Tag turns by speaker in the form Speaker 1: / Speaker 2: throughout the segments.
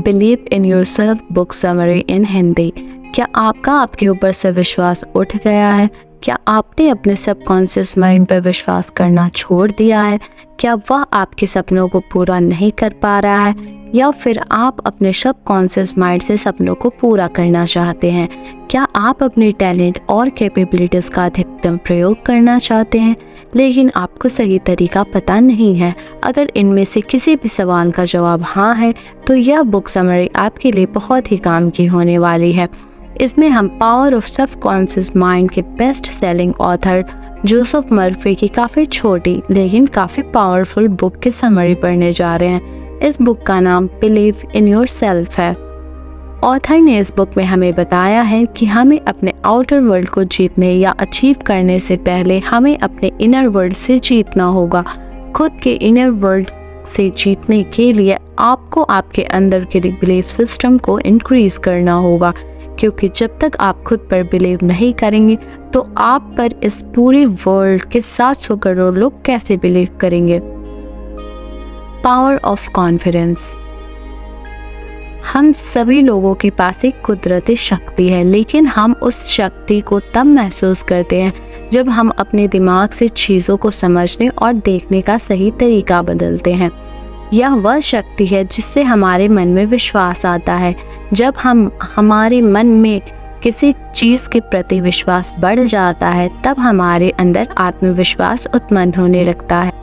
Speaker 1: Believe in yourself book summary इन हिंदी। क्या आपका आपके ऊपर से विश्वास उठ गया है? क्या आपने अपने सबकॉन्शियस माइंड पर विश्वास करना छोड़ दिया है? क्या वह आपके सपनों को पूरा नहीं कर पा रहा है, या फिर आप अपने सबकॉन्शियस माइंड से सपनों को पूरा करना चाहते हैं? क्या आप अपने टैलेंट और कैपेबिलिटीज का अधिकतम प्रयोग करना चाहते हैं, लेकिन आपको सही तरीका पता नहीं है? अगर इनमें से किसी भी सवाल का जवाब हाँ है, तो यह बुक समरी आपके लिए बहुत ही काम की होने वाली है। इसमें हम पावर ऑफ सबकॉन्शियस माइंड के best selling author Joseph Murphy की काफ़ी छोटी लेकिन काफ़ी पावरफुल बुक की समरी पढ़ने जा रहे हैं। इस बुक का नाम बिलीव इन योरसेल्फ है। ऑथर ने इस बुक में हमें बताया है कि हमें अपने आउटर वर्ल्ड को जीतने या अचीव करने से पहले हमें अपने इनर वर्ल्ड से जीतना होगा। खुद के इनर वर्ल्ड से जीतने के लिए आपको आपके अंदर के बिलीफ सिस्टम को इंक्रीज करना होगा, क्योंकि जब तक आप खुद पर बिलीव नहीं करेंगे तो आप पर इस पूरे वर्ल्ड के 700 करोड़ लोग कैसे बिलीव करेंगे। Power of confidence. हम सभी लोगों के पास एक कुदरती शक्ति है, लेकिन हम उस शक्ति को तब महसूस करते हैं जब हम अपने दिमाग से चीज़ों को समझने और देखने का सही तरीका बदलते हैं। यह वह शक्ति है जिससे हमारे मन में विश्वास आता है। जब हमारे मन में किसी चीज़ के प्रति विश्वास बढ़ जाता है, तब हमारे अंदर आत्मविश्वास उत्पन्न होने लगता है।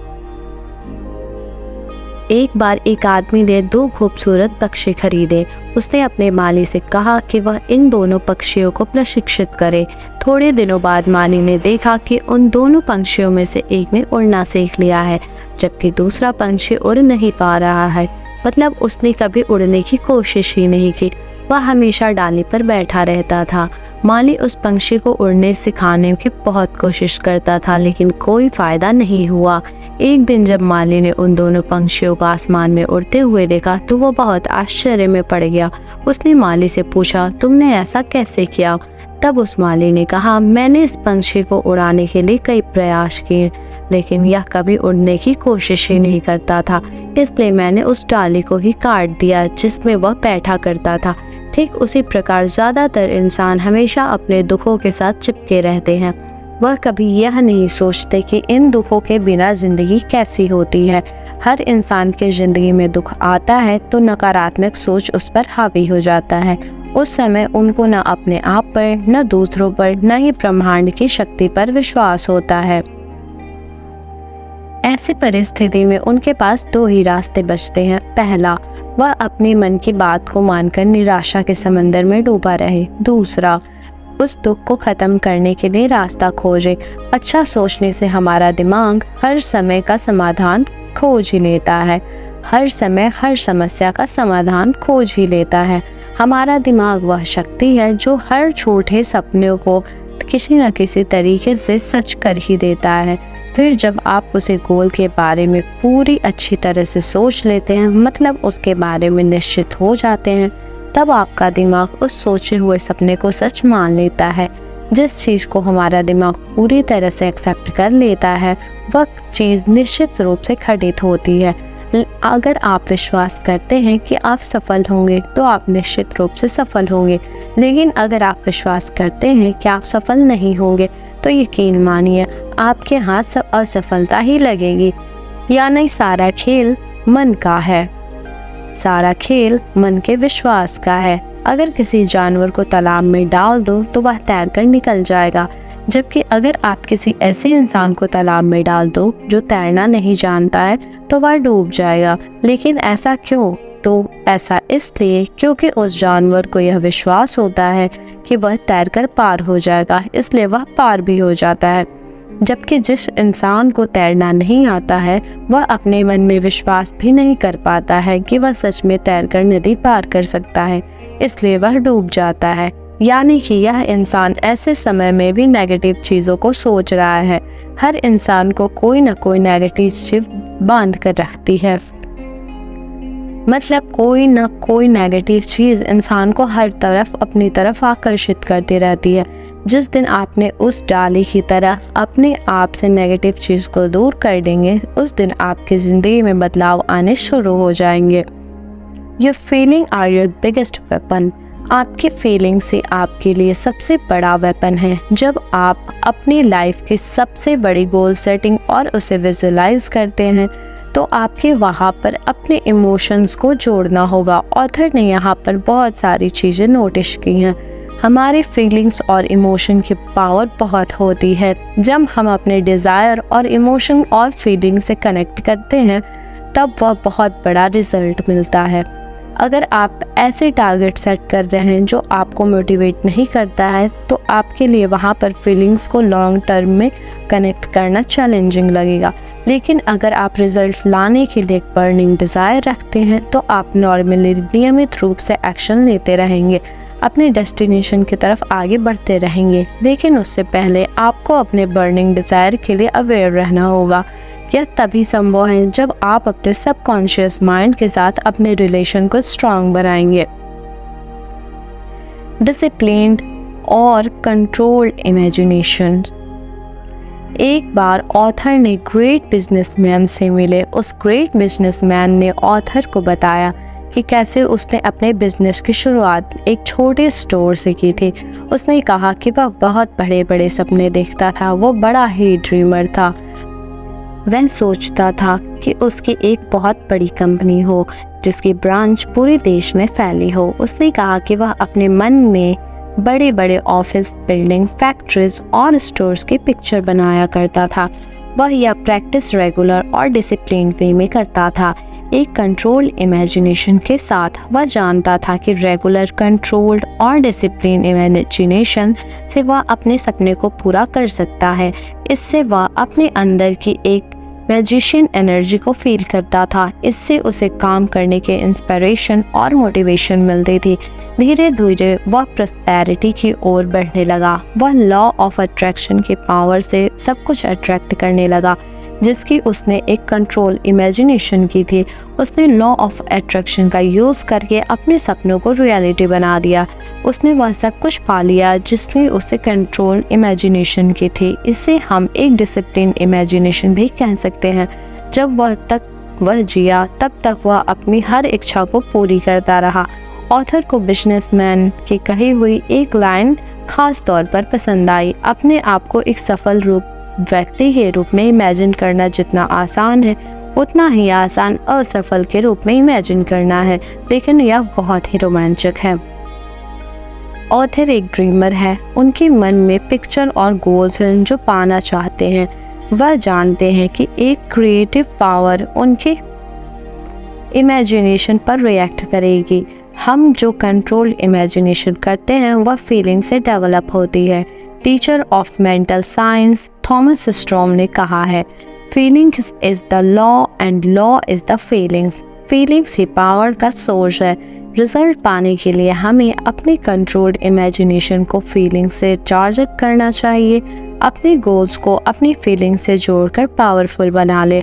Speaker 1: एक बार एक आदमी ने 2 खूबसूरत पक्षी खरीदे। उसने अपने माली से कहा कि वह इन दोनों पक्षियों को प्रशिक्षित करे। थोड़े दिनों बाद माली ने देखा कि उन दोनों पक्षियों में से एक ने उड़ना सीख लिया है, जबकि दूसरा पंछी उड़ नहीं पा रहा है। मतलब उसने कभी उड़ने की कोशिश ही नहीं की, वह हमेशा डाली पर बैठा रहता था। माली उस पंछी को उड़ने सिखाने की बहुत कोशिश करता था, लेकिन कोई फायदा नहीं हुआ। एक दिन जब माली ने उन दोनों पंछियों को आसमान में उड़ते हुए देखा तो वो बहुत आश्चर्य में पड़ गया। उसने माली से पूछा, तुमने ऐसा कैसे किया? तब उस माली ने कहा, मैंने इस पंछी को उड़ाने के लिए कई प्रयास किए, लेकिन यह कभी उड़ने की कोशिश ही नहीं करता था, इसलिए मैंने उस डाली को ही काट दिया जिसमें वह बैठा करता था। ठीक उसी प्रकार ज्यादातर इंसान हमेशा अपने दुखों के साथ चिपके रहते हैं। वह कभी यह नहीं सोचते कि इन दुखों के बिना जिंदगी कैसी होती है। हर इंसान के जिंदगी में दुख आता है तो नकारात्मक सोच उस पर हावी हो जाता है। उस समय उनको न अपने आप पर, न दूसरों पर, न ही ब्रह्मांड की शक्ति पर विश्वास होता है। ऐसी परिस्थिति में उनके पास 2 ही रास्ते बचते हैं। पहला, वह अपने मन की बात को मानकर निराशा के समंदर में डूबा रहे। दूसरा, उस दुख को खत्म करने के लिए रास्ता खोजे। अच्छा सोचने से हमारा दिमाग हर समय का समाधान खोज ही लेता है। हर समय हर समस्या का समाधान खोज ही लेता है। हमारा दिमाग वह शक्ति है जो हर छोटे सपने को किसी न किसी तरीके से सच कर ही देता है। फिर जब आप उसे गोल के बारे में पूरी अच्छी तरह से सोच लेते हैं, मतलब उसके बारे में निश्चित हो जाते हैं, तब आपका दिमाग उस सोचे हुए सपने को सच मान लेता है। जिस चीज़ को हमारा दिमाग पूरी तरह से एक्सेप्ट कर लेता है, वह चीज़ निश्चित रूप से घटित होती है। अगर आप विश्वास करते हैं कि आप सफल होंगे, तो आप निश्चित रूप से सफल होंगे। लेकिन अगर आप विश्वास करते हैं कि आप सफल नहीं होंगे, तो यकीन मानिए आपके हाथ सब असफलता ही लगेगी। यानी सारा खेल मन का है, सारा खेल मन के विश्वास का है। अगर किसी जानवर को तालाब में डाल दो तो वह तैरकर निकल जाएगा, जबकि अगर आप किसी ऐसे इंसान को तालाब में डाल दो जो तैरना नहीं जानता है, तो वह डूब जाएगा। लेकिन ऐसा क्यों? तो ऐसा इसलिए क्योंकि उस जानवर को यह विश्वास होता है कि वह तैरकर पार हो जाएगा, इसलिए वह पार भी हो जाता है। जबकि जिस इंसान को तैरना नहीं आता है, वह अपने मन में विश्वास भी नहीं कर पाता है कि वह सच में तैरकर नदी पार कर सकता है, इसलिए वह डूब जाता है। यानी कि यह इंसान ऐसे समय में भी नेगेटिव चीज़ों को सोच रहा है। हर इंसान को कोई न कोई नेगेटिव चीज बांध कर रखती है। मतलब कोई न कोई नेगेटिव चीज़ इंसान को हर तरफ अपनी तरफ आकर्षित करती रहती है। जिस दिन आपने उस डाली की तरह अपने आप से नेगेटिव चीज़ को दूर कर देंगे, उस दिन आपकी ज़िंदगी में बदलाव आने शुरू हो जाएंगे। Your feeling are your biggest weapon. आपकी फीलिंग से आपके लिए सबसे बड़ा वेपन है। जब आप अपनी लाइफ की सबसे बड़ी गोल सेटिंग और उसे विजुलाइज करते हैं तो आपके वहाँ पर अपने इमोशंस को जोड़ना होगा। ऑथर ने यहाँ पर बहुत सारी चीज़ें नोटिस की हैं। हमारी फीलिंग्स और इमोशन की पावर बहुत होती है। जब हम अपने डिज़ायर और इमोशन और फीलिंग से कनेक्ट करते हैं तब वह बहुत बड़ा रिजल्ट मिलता है। अगर आप ऐसे टारगेट सेट कर रहे हैं जो आपको मोटिवेट नहीं करता है तो आपके लिए वहाँ पर फीलिंग्स को लॉन्ग टर्म में कनेक्ट करना चैलेंजिंग लगेगा। लेकिन अगर आप रिजल्ट लाने के लिए एक बर्निंग डिज़ायर रखते हैं तो आप नॉर्मली नियमित रूप से एक्शन लेते रहेंगे, अपने डेस्टिनेशन की तरफ आगे बढ़ते रहेंगे। लेकिन उससे पहले आपको अपने बर्निंग डिज़ायर के लिए अवेयर रहना होगा। यह तभी संभव है जब आप अपने सबकॉन्शियस माइंड के साथ अपने रिलेशन को स्ट्रांग बनाएंगे। डिसिप्लिन्ड और कंट्रोल्ड इमेजिनेशन। एक बार ऑथर ने ग्रेट बिजनेसमैन से मिले। उस ग्रेट बिजनेसमैन ने ऑथर को बताया कि कैसे उसने अपने बिजनेस की शुरुआत एक छोटे स्टोर से की थी। उसने कहा कि वह बहुत बड़े बड़े सपने देखता था, वो बड़ा ही ड्रीमर था। वह सोचता था कि उसकी एक बहुत बड़ी कंपनी हो जिसकी ब्रांच पूरे देश में फैली हो। उसने कहा कि वह अपने मन में बड़े बड़े ऑफिस बिल्डिंग, फैक्ट्रीज और स्टोर्स की पिक्चर बनाया करता था। वह यह प्रैक्टिस रेगुलर और डिसिप्लिन वे में करता था। एक कंट्रोल्ड इमेजिनेशन के साथ वह जानता था कि रेगुलर, कंट्रोल्ड और डिसिप्लिन इमेजिनेशन से वह अपने सपने को पूरा कर सकता है। इससे वह अपने अंदर की एक मैजिशियन एनर्जी को फील करता था। इससे उसे काम करने के इंस्पिरेशन और मोटिवेशन मिलती थी। धीरे धीरे वह प्रॉस्पेरिटी की ओर बढ़ने लगा। वह लॉ ऑफ अट्रैक्शन की पावर से सब कुछ अट्रैक्ट करने लगा जिसकी उसने एक कंट्रोल इमेजिनेशन की थी। उसने लॉ ऑफ अट्रैक्शन का यूज़ करके अपने सपनों को रियलिटी बना दिया। उसने वह सब कुछ पा लिया जिसने उसे कंट्रोल इमेजिनेशन की थी। इसे हम एक डिसिप्लिन इमेजिनेशन भी कह सकते हैं। जब वह जिया तब तक वह अपनी हर इच्छा को पूरी करता रहा। ऑथर को बिजनेसमैन की कही हुई एक लाइन खास तौर पर पसंद आई। अपने आप को एक सफल व्यक्ति के रूप में इमेजिन करना जितना आसान है उतना ही आसान असफल के रूप में इमेजिन करना है, लेकिन यह बहुत ही रोमांचक है। ऑथर एक ड्रीमर है। उनके मन में पिक्चर और गोल्स हैं जो पाना चाहते हैं। वह जानते हैं कि एक क्रिएटिव पावर उनके इमेजिनेशन पर रिएक्ट करेगी। हम जो कंट्रोल इमेजिनेशन करते हैं वह फीलिंग से डेवलप होती है। Teacher of mental science Thomas storm ने कहा है, feelings is the law and law is the feelings. Feelings he power का सोर्स है। रिजल्ट पाने के लिए हमें अपने कंट्रोल्ड इमेजिनेशन को फीलिंग से चार्ज अप करना चाहिए। अपने गोल्स को अपनी फीलिंग से जोड़कर पावरफुल बना ले।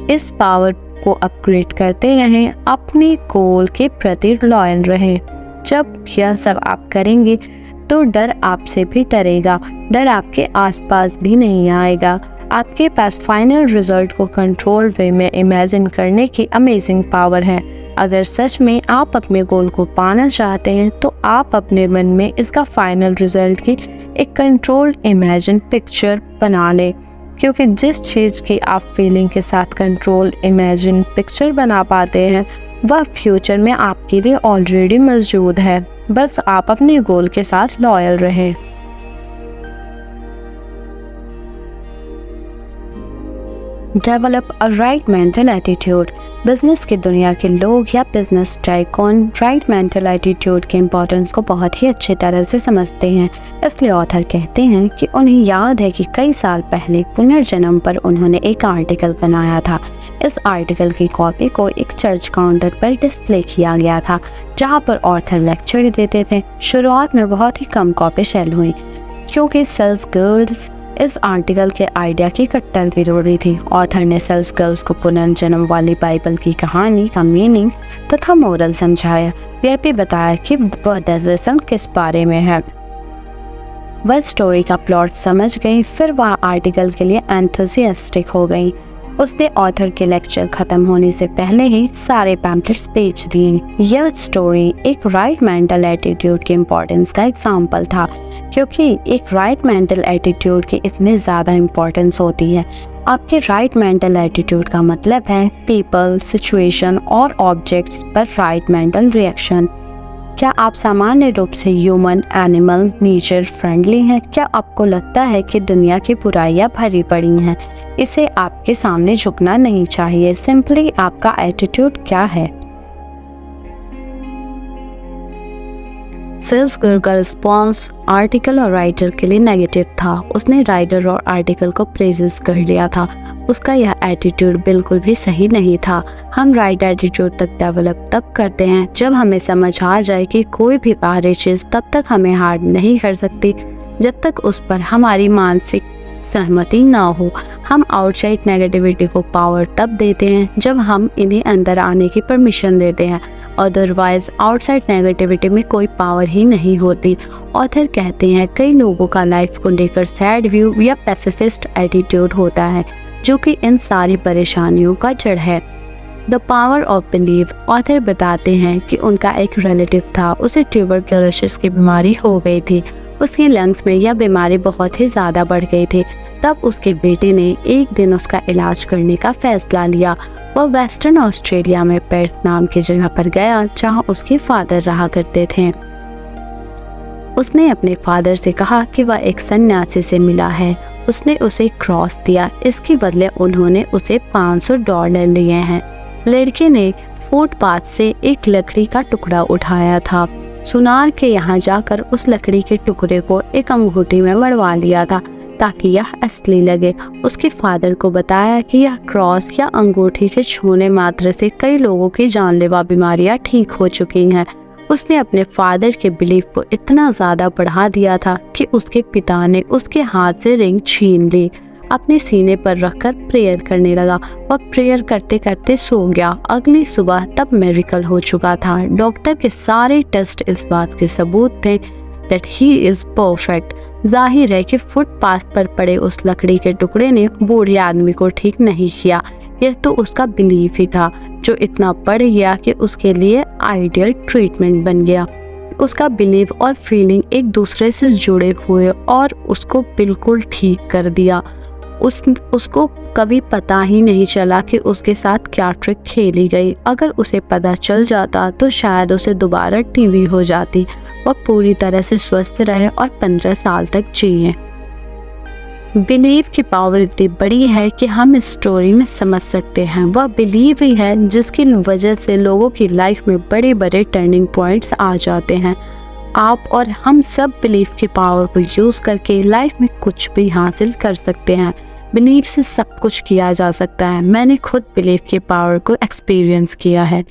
Speaker 1: इस पावर को अपग्रेड करते रहें, अपने गोल के प्रति लॉयल रहें। जब यह सब आप करेंगे तो डर आपसे भी डरेगा, डर आपके आसपास भी नहीं आएगा। आपके पास फाइनल रिजल्ट को कंट्रोल वे में इमेजिन करने की अमेजिंग पावर है। अगर सच में आप अपने गोल को पाना चाहते हैं तो आप अपने मन में इसका फाइनल रिजल्ट की एक कंट्रोल्ड इमेजिन पिक्चर बना लें, क्योंकि जिस चीज़ की आप फीलिंग के साथ कंट्रोल इमेजिन पिक्चर बना पाते हैं वह फ्यूचर में आपके लिए ऑलरेडी मौजूद है। बस आप अपने गोल के साथ लॉयल रहें। Develop a right mental attitude. Business की दुनिया के लोग या business tycoon right mental attitude के इम्पोर्टेंस को बहुत ही अच्छी तरह से समझते हैं। इसलिए ऑथर कहते हैं कि उन्हें याद है कि कई साल पहले पुनर्जन्म पर उन्होंने एक आर्टिकल बनाया था। इस आर्टिकल की कॉपी को एक चर्च काउंटर पर डिस्प्ले किया गया था जहां पर ऑथर लेक्चर देते थे। शुरुआत में बहुत ही कम कॉपी सेल हुई क्योंकि सेल्स गर्ल्स इस आर्टिकल के आइडिया की कट्टर विरोधी थी। ऑथर ने सेल्स गर्ल्स को पुनर्जन्म वाली बाइबल की कहानी का मीनिंग तथा मोरल समझाया। यह भी बताया कि वह दरअसल किस बारे में है। वह स्टोरी का प्लॉट समझ गई, फिर वह आर्टिकल के लिए एंथुसियास्टिक हो गई। उसने ऑथर के लेक्चर खत्म होने से पहले ही सारे पैम्पलेट्स बेच दिए। यह स्टोरी एक राइट मेंटल एटीट्यूड के इम्पोर्टेंस का एग्जाम्पल था, क्योंकि एक राइट मेंटल एटीट्यूड की इतनी ज़्यादा इम्पोर्टेंस होती है। आपके राइट मेंटल एटीट्यूड का मतलब है पीपल, सिचुएशन और ऑब्जेक्ट्स पर राइट मेंटल रिएक्शन। क्या आप सामान्य रूप से ह्यूमन, एनिमल, नेचर फ्रेंडली हैं? क्या आपको लगता है कि दुनिया की बुराइयां भरी पड़ी हैं? इसे आपके सामने झुकना नहीं चाहिए। सिंपली आपका एटीट्यूड क्या है? सेल्फ गर्ल का रिस्पॉन्स आर्टिकल और राइटर के लिए नेगेटिव था। उसने राइटर और आर्टिकल को प्रेजेस कर लिया था। उसका यह एटीट्यूड बिल्कुल भी सही नहीं था। हम राइट एटीट्यूड तक डेवलप तब करते हैं जब हमें समझ आ जाए कि कोई भी बाहरी चीज़ तब तक हमें हार्म नहीं कर सकती जब तक उस पर हमारी मानसिक सहमति ना हो। हम आउटसाइड नेगेटिविटी को पावर तब देते हैं जब हम इन्हें अंदर आने की परमिशन देते हैं। अदरवाइज आउटसाइड नेगेटिविटी में कोई पावर ही नहीं होती। ऑथर कहते हैं कई लोगों का लाइफ को लेकर सैड व्यू या पैसिफिस्ट एटीट्यूड होता है, जो कि इन सारी परेशानियों का जड़ है। The power of believe. Author बताते हैं कि उनका एक रिलेटिव था, उसे ट्यूबरक्लोसिस की बीमारी हो गई थी। उसके लंग्स में यह बीमारी बहुत ही ज़्यादा बढ़ गई थी। तब उसके बेटे ने एक दिन उसका इलाज करने का फैसला लिया। वह वेस्टर्न ऑस्ट्रेलिया में पेर्थ नाम की जगह पर गया जहां उसके फादर रहा करते थे। उसने अपने फादर से कहा कि वह एक सन्यासी से मिला है। उसने उसे क्रॉस दिया। इसके बदले उन्होंने उसे $500 लिए हैं। लड़के ने फुटपाथ से एक लकड़ी का टुकड़ा उठाया था। सुनार के यहाँ जाकर उस लकड़ी के टुकड़े को एक अंगूठी में मढ़वा लिया था ताकि यह असली लगे। उसके फादर को बताया कि यह क्रॉस या अंगूठी के छूने मात्र से कई लोगों की जानलेवा बीमारियां ठीक हो चुकी हैं। उसने अपने फादर के बिलीफ को इतना ज़्यादा बढ़ा दिया था कि उसके पिता ने उसके हाथ से रिंग छीन ली, अपने सीने पर रखकर प्रेयर करने लगा। वह प्रेयर करते करते सो गया। अगली सुबह तब मेरिकल हो चुका था। डॉक्टर के सारे टेस्ट इस बात के सबूत थे दैट ही इज परफेक्ट। जाहिर है कि फुटपाथ पर पड़े उस लकड़ी के टुकड़े ने बूढ़े आदमी को ठीक नहीं किया। यह तो उसका बिलीफ ही था जो इतना बढ़ गया कि उसके लिए आइडियल ट्रीटमेंट बन गया। उसका बिलीफ और फीलिंग एक दूसरे से जुड़े हुए और उसको बिल्कुल ठीक कर दिया। उसको कभी पता ही नहीं चला कि उसके साथ क्या ट्रिक खेली गई। अगर उसे पता चल जाता तो शायद उसे दोबारा टीबी हो जाती। वह पूरी तरह से स्वस्थ रहे और 15 साल तक जिए। बिलीव की पावर इतनी बड़ी है कि हम इस स्टोरी में समझ सकते हैं। वह बिलीव ही है जिसकी वजह से लोगों की लाइफ में बड़े बड़े टर्निंग पॉइंट्स आ जाते हैं। आप और हम सब बिलीव की पावर को यूज करके लाइफ में कुछ भी हासिल कर सकते हैं। बिलीव से सब कुछ किया जा सकता है। मैंने खुद बिलीव की पावर को एक्सपीरियंस किया है।